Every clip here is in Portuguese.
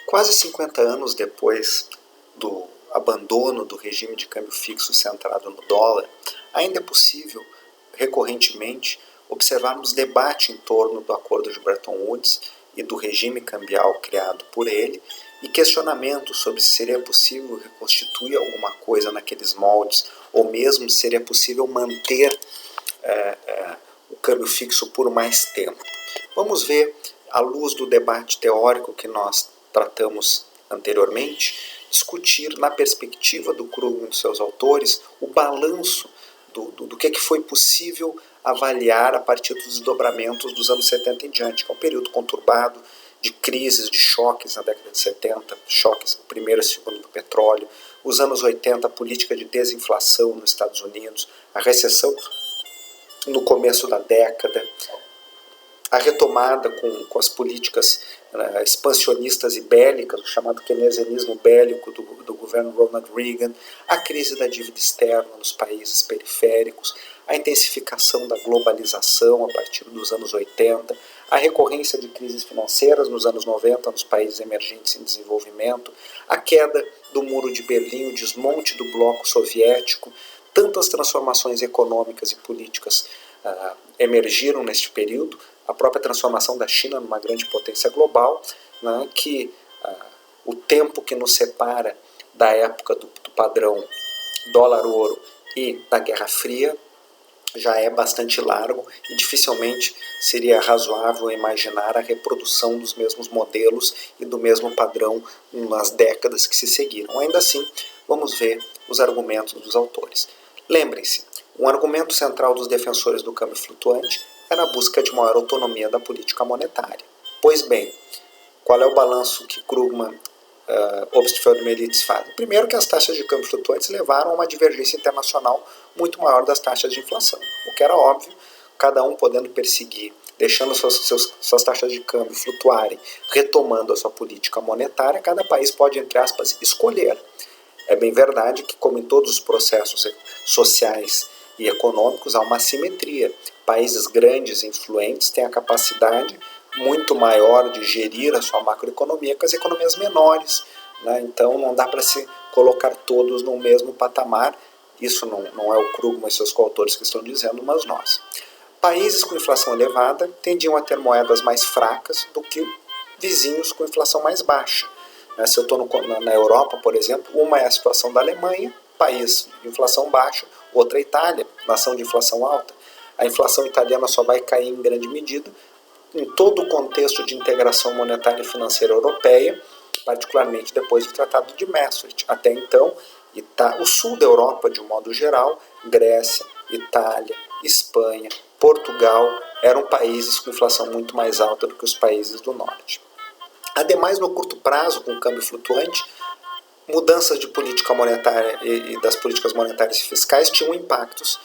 Quase 50 anos depois do abandono do regime de câmbio fixo centrado no dólar, ainda é possível, recorrentemente, observarmos debate em torno do Acordo de Bretton Woods e do regime cambial criado por ele, e questionamentos sobre se seria possível reconstituir alguma coisa naqueles moldes, ou mesmo se seria possível manter o câmbio fixo por mais tempo. Vamos ver, à luz do debate teórico que nós tratamos anteriormente, discutir na perspectiva do Krugman e dos seus autores o balanço do que foi possível avaliar a partir dos desdobramentos dos anos 70 em diante, que é um período conturbado de crises, de choques na década de 70, choques no primeiro e segundo do petróleo, os anos 80, a política de desinflação nos Estados Unidos, a recessão no começo da década, a retomada com as políticas expansionistas e bélicas, o chamado keynesianismo bélico do governo Ronald Reagan, a crise da dívida externa nos países periféricos, a intensificação da globalização a partir dos anos 80, a recorrência de crises financeiras nos anos 90 nos países emergentes em desenvolvimento, a queda do Muro de Berlim, o desmonte do bloco soviético, tantas transformações econômicas e políticas emergiram neste período, a própria transformação da China numa grande potência global, né, que o tempo que nos separa da época do padrão dólar-ouro e da Guerra Fria já é bastante largo e dificilmente seria razoável imaginar a reprodução dos mesmos modelos e do mesmo padrão nas décadas que se seguiram. Ainda assim, vamos ver os argumentos dos autores. Lembrem-se, um argumento central dos defensores do câmbio flutuante era a busca de maior autonomia da política monetária. Pois bem, qual é o balanço que Krugman, Obstfeld e Melitz fazem? Primeiro, que as taxas de câmbio flutuantes levaram a uma divergência internacional muito maior das taxas de inflação, o que era óbvio, cada um podendo perseguir, deixando suas taxas de câmbio flutuarem, retomando a sua política monetária, cada país pode, entre aspas, escolher. É bem verdade que, como em todos os processos sociais e econômicos, há uma assimetria. Países grandes e influentes têm a capacidade muito maior de gerir a sua macroeconomia que as economias menores, né? Então não dá para se colocar todos no mesmo patamar. Isso não é o Krugman e seus coautores que estão dizendo, mas nós. Países com inflação elevada tendiam a ter moedas mais fracas do que vizinhos com inflação mais baixa. Se eu estou na Europa, por exemplo, uma é a situação da Alemanha, país de inflação baixa, outra é a Itália, nação de inflação alta. A inflação italiana só vai cair em grande medida em todo o contexto de integração monetária e financeira europeia, particularmente depois do Tratado de Maastricht. Até então, o sul da Europa, de um modo geral, Grécia, Itália, Espanha, Portugal, eram países com inflação muito mais alta do que os países do norte. Ademais, no curto prazo, com o câmbio flutuante, mudanças de política monetária e das políticas monetárias e fiscais tinham impactos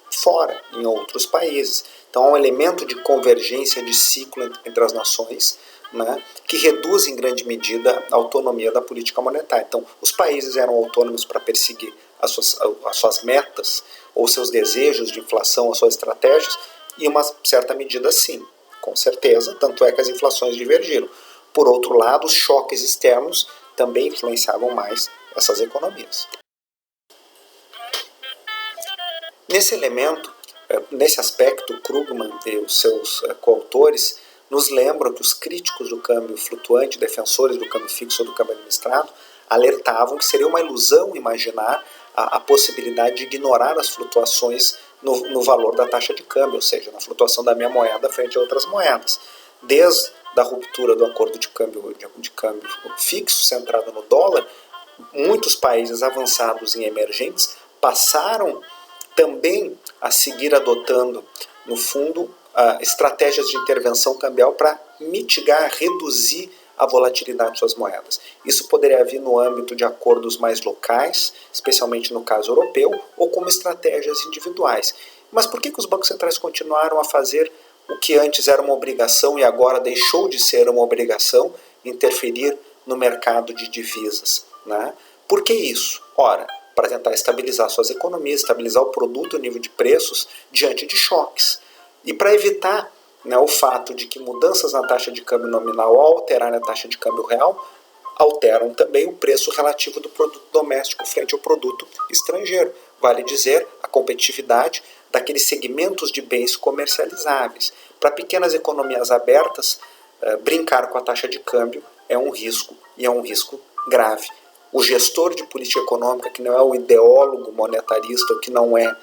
fora, em outros países. Então há um elemento de convergência de ciclo entre as nações, né, que reduz em grande medida a autonomia da política monetária. Então os países eram autônomos para perseguir as suas metas ou seus desejos de inflação, as suas estratégias, e em uma certa medida sim, com certeza, tanto é que as inflações divergiram. Por outro lado, os choques externos também influenciavam mais essas economias. Nesse aspecto, Krugman e os seus coautores nos lembram que os críticos do câmbio flutuante, defensores do câmbio fixo ou do câmbio administrado, alertavam que seria uma ilusão imaginar a possibilidade de ignorar as flutuações no valor da taxa de câmbio, ou seja, na flutuação da minha moeda frente a outras moedas. Desde a ruptura do acordo de câmbio fixo centrado no dólar, muitos países avançados e emergentes passaram também a seguir adotando, no fundo, estratégias de intervenção cambial para mitigar, reduzir a volatilidade de suas moedas. Isso poderia vir no âmbito de acordos mais locais, especialmente no caso europeu, ou como estratégias individuais. Mas por que os bancos centrais continuaram a fazer o que antes era uma obrigação e agora deixou de ser uma obrigação, interferir no mercado de divisas, né? Por que isso? Ora, para tentar estabilizar suas economias, estabilizar o produto e o nível de preços diante de choques. E para evitar, né, o fato de que mudanças na taxa de câmbio nominal ao alterar a taxa de câmbio real alteram também o preço relativo do produto doméstico frente ao produto estrangeiro. Vale dizer, a competitividade daqueles segmentos de bens comercializáveis. Para pequenas economias abertas, brincar com a taxa de câmbio é um risco, e é um risco grave. O gestor de política econômica, que não é o ideólogo monetarista, ou que não é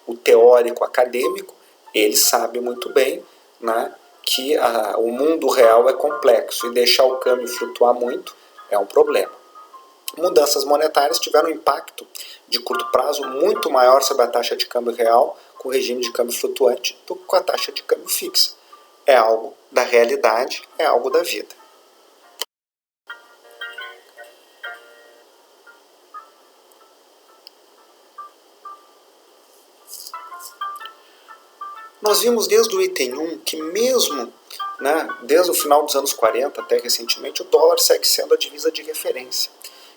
o teórico acadêmico, ele sabe muito bem, né, que o mundo real é complexo, e deixar o câmbio flutuar muito é um problema. Mudanças monetárias tiveram um impacto de curto prazo muito maior sobre a taxa de câmbio real com o regime de câmbio flutuante do que com a taxa de câmbio fixa. É algo da realidade, é algo da vida. Nós vimos desde o item 1 que mesmo, desde o final dos anos 40 até recentemente, o dólar segue sendo a divisa de referência.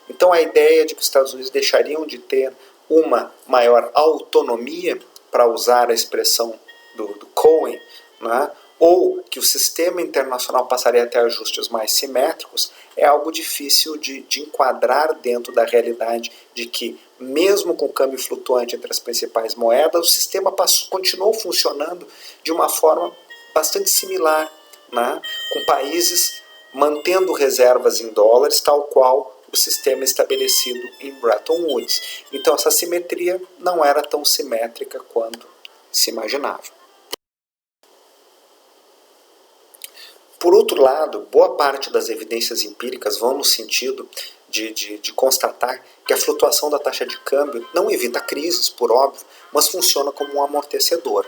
Então a ideia de que os Estados Unidos deixariam de ter uma maior autonomia, para usar a expressão do Cohen, ou que o sistema internacional passaria a ter ajustes mais simétricos, é algo difícil de enquadrar dentro da realidade de que, mesmo com o câmbio flutuante entre as principais moedas, o sistema continuou funcionando de uma forma bastante similar, com países mantendo reservas em dólares, tal qual o sistema estabelecido em Bretton Woods. Então essa simetria não era tão simétrica quanto se imaginava. Por outro lado, boa parte das evidências empíricas vão no sentido de constatar que a flutuação da taxa de câmbio não evita crises, por óbvio, mas funciona como um amortecedor.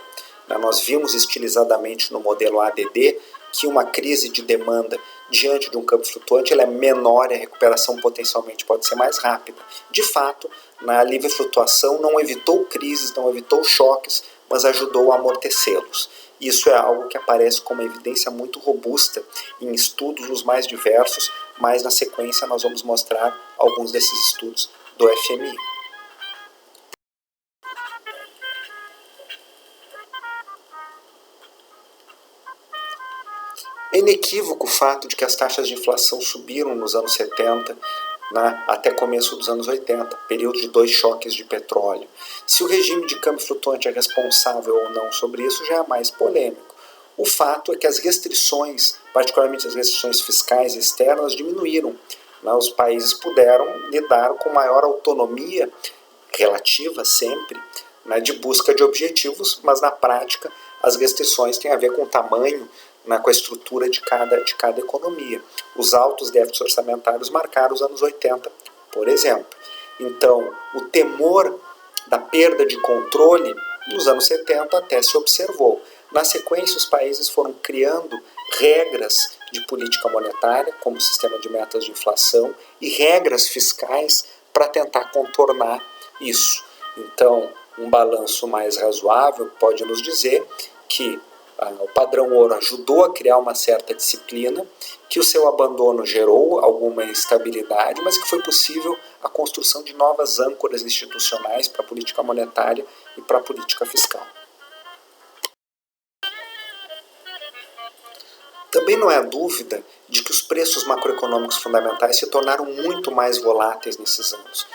Nós vimos estilizadamente no modelo ADD que uma crise de demanda diante de um câmbio flutuante ela é menor e a recuperação potencialmente pode ser mais rápida. De fato, a livre flutuação não evitou crises, não evitou choques, mas ajudou a amortecê-los. Isso é algo que aparece como evidência muito robusta em estudos os mais diversos, mas na sequência nós vamos mostrar alguns desses estudos do FMI. É inequívoco o fato de que as taxas de inflação subiram nos anos 70, até começo dos anos 80, período de 2 choques de petróleo. Se o regime de câmbio flutuante é responsável ou não sobre isso já é mais polêmico. O fato é que as restrições, particularmente as restrições fiscais e externas, diminuíram. Os países puderam lidar com maior autonomia relativa sempre, de busca de objetivos, mas na prática as restrições têm a ver com o tamanho, com a estrutura de cada economia. Os altos déficits orçamentários marcaram os anos 80, por exemplo. Então, o temor da perda de controle, nos anos 70 até se observou. Na sequência, os países foram criando regras de política monetária, como o sistema de metas de inflação, e regras fiscais para tentar contornar isso. Então, um balanço mais razoável pode nos dizer que o padrão ouro ajudou a criar uma certa disciplina, que o seu abandono gerou alguma instabilidade, mas que foi possível a construção de novas âncoras institucionais para a política monetária e para a política fiscal. Também não há dúvida de que os preços macroeconômicos fundamentais se tornaram muito mais voláteis nesses anos.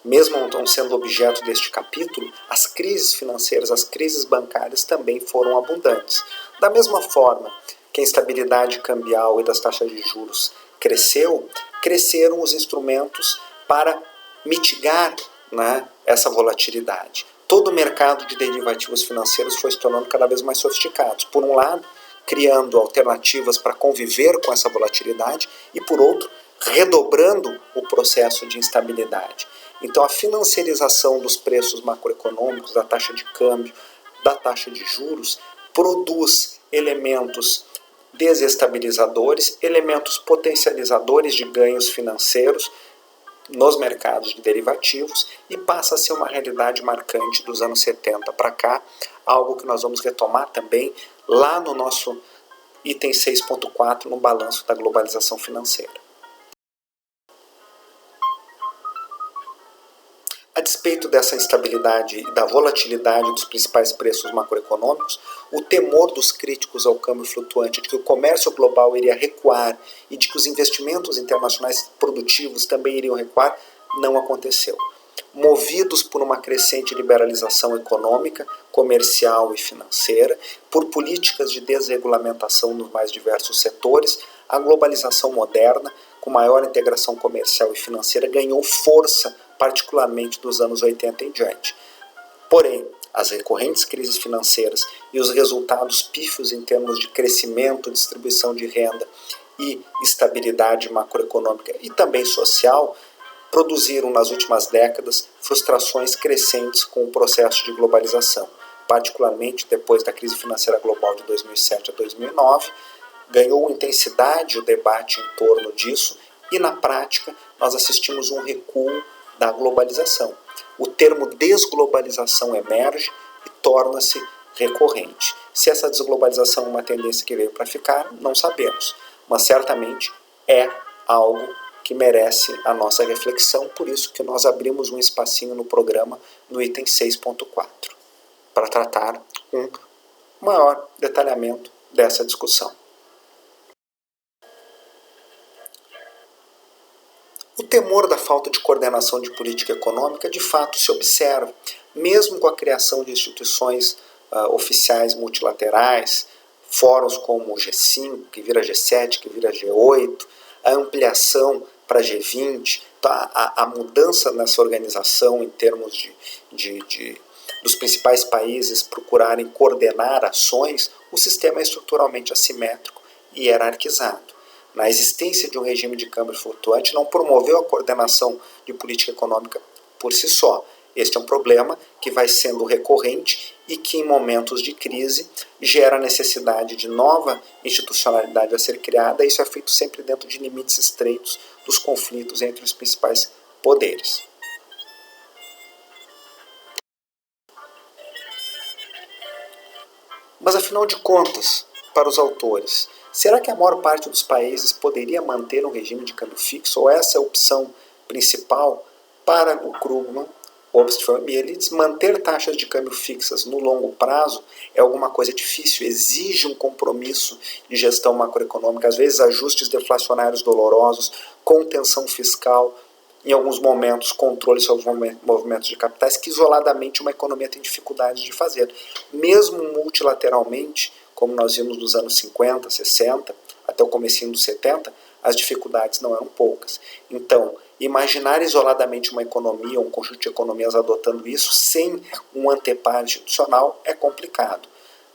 Mesmo não sendo objeto deste capítulo, as crises financeiras, as crises bancárias também foram abundantes. Da mesma forma que a instabilidade cambial e das taxas de juros cresceram os instrumentos para mitigar essa volatilidade. Todo o mercado de derivativos financeiros foi se tornando cada vez mais sofisticado. Por um lado, criando alternativas para conviver com essa volatilidade e, por outro, redobrando o processo de instabilidade. Então, a financiarização dos preços macroeconômicos, da taxa de câmbio, da taxa de juros, produz elementos desestabilizadores, elementos potencializadores de ganhos financeiros nos mercados de derivativos e passa a ser uma realidade marcante dos anos 70 para cá, algo que nós vamos retomar também lá no nosso item 6.4 no balanço da globalização financeira. A despeito dessa instabilidade e da volatilidade dos principais preços macroeconômicos, o temor dos críticos ao câmbio flutuante de que o comércio global iria recuar e de que os investimentos internacionais produtivos também iriam recuar não aconteceu. Movidos por uma crescente liberalização econômica, comercial e financeira, por políticas de desregulamentação nos mais diversos setores, a globalização moderna, com maior integração comercial e financeira, ganhou força, particularmente dos anos 80 em diante. Porém, as recorrentes crises financeiras e os resultados pífios em termos de crescimento, distribuição de renda e estabilidade macroeconômica e também social produziram nas últimas décadas frustrações crescentes com o processo de globalização, particularmente depois da crise financeira global de 2007 a 2009, ganhou intensidade o debate em torno disso e, na prática, nós assistimos um recuo da globalização. O termo desglobalização emerge e torna-se recorrente. Se essa desglobalização é uma tendência que veio para ficar, não sabemos, mas certamente é algo que merece a nossa reflexão, por isso que nós abrimos um espacinho no programa no item 6.4, para tratar com maior detalhamento dessa discussão. O temor da falta de coordenação de política econômica de fato se observa, mesmo com a criação de instituições oficiais multilaterais, fóruns como o G5, que vira G7, que vira G8, a ampliação para G20, a mudança nessa organização em termos dos principais países procurarem coordenar ações, o sistema é estruturalmente assimétrico e hierarquizado. Na existência de um regime de câmbio flutuante não promoveu a coordenação de política econômica por si só. Este é um problema que vai sendo recorrente e que, em momentos de crise, gera a necessidade de nova institucionalidade a ser criada, e isso é feito sempre dentro de limites estreitos dos conflitos entre os principais poderes. Mas, afinal de contas, para os autores, será que a maior parte dos países poderia manter um regime de câmbio fixo, ou essa é a opção principal para o Krugman, Obstfeld e Elites? Manter taxas de câmbio fixas no longo prazo é alguma coisa difícil, exige um compromisso de gestão macroeconômica, às vezes ajustes deflacionários dolorosos, contenção fiscal, em alguns momentos controle sobre os movimentos de capitais, que isoladamente uma economia tem dificuldade de fazer. Mesmo multilateralmente, como nós vimos nos anos 50, 60, até o comecinho dos 70, as dificuldades não eram poucas. Então, imaginar isoladamente uma economia, um conjunto de economias adotando isso sem um anteparo institucional é complicado.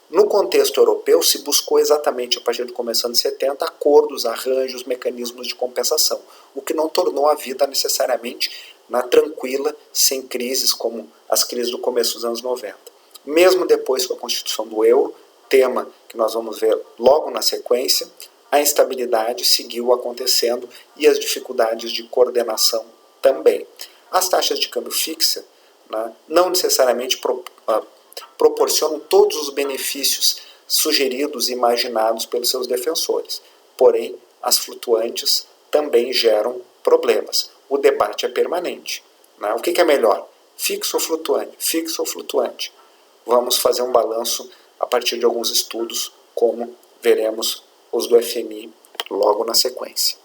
No contexto europeu, se buscou exatamente, a partir do começo dos anos 70, acordos, arranjos, mecanismos de compensação, o que não tornou a vida necessariamente tranquila, sem crises como as crises do começo dos anos 90. Mesmo depois com a constituição do euro, tema que nós vamos ver logo na sequência, a instabilidade seguiu acontecendo e as dificuldades de coordenação também. As taxas de câmbio fixa não necessariamente proporcionam todos os benefícios sugeridos e imaginados pelos seus defensores. Porém, as flutuantes também geram problemas. O debate é permanente. O que é melhor? Fixo ou flutuante? Fixo ou flutuante? Vamos fazer um balanço a partir de alguns estudos, como veremos os do FMI logo na sequência.